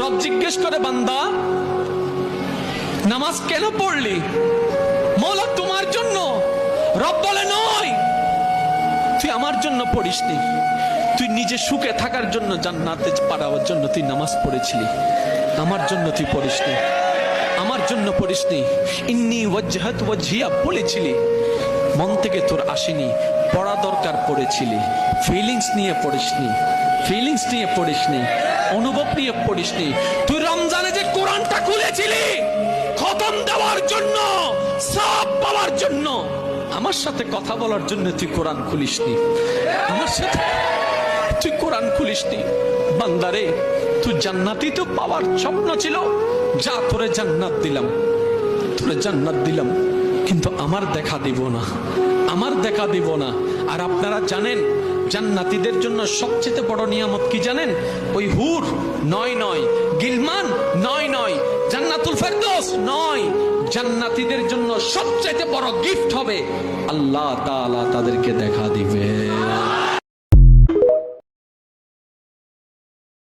রব জিজ্ঞেস করে, বান্দা নামাজ কেন পড়লি? মওলা তোমার জন্য। রব বলে, নয়, তুই আমার জন্য পড়িসনি, তুই নিজে সুখে থাকার জন্য, জান্নাতে পাঠাবার জন্য তুই নামাজ পড়েছিলি, আমার জন্য তুই পড়িসনি, আমার জন্য পড়িসনি। ইন্নী ওয়াজহাত ওয়াজহিয়া বলেছিলি, মন থেকে তোর আসেনি, পড়া দরকার পড়েছিলি, ফিলিংস নিয়ে পড়িসনি, ফিলিংস নিয়ে পড়িসনি, অনুভব নিয়ে পড়িসনি। তুই রমজানে যে কোরআনটা খুলেছিলি খতম দেওয়ার জন্য, সওয়াব পাওয়ার জন্য, আমার সাথে কথা বলার জন্য তুই কোরআন খুলিসনি, আমার সাথে তুই কোরআন খুলিসনি। বান্দারে, তুই জান্নাতি তো পাওয়ার স্বপ্ন ছিল, যা তোরে জান্নাত দিলাম, তোরে জান্নাত দিলাম, কিন্তু আমার দেখা দিব না, আমার দেখা দিব না। আর আপনারা জানেন জান্নাতীদের জন্য সবচেয়ে বড় নিয়ামত কি জানেন? ওই হুর নয় নয়, গিলমান নয় নয়, জান্নাতুল ফেরদৌস নয়। জান্নাতীদের জন্য সবচেয়ে বড় গিফট হবে আল্লাহ তাআলা তাদেরকে দেখা দিবে।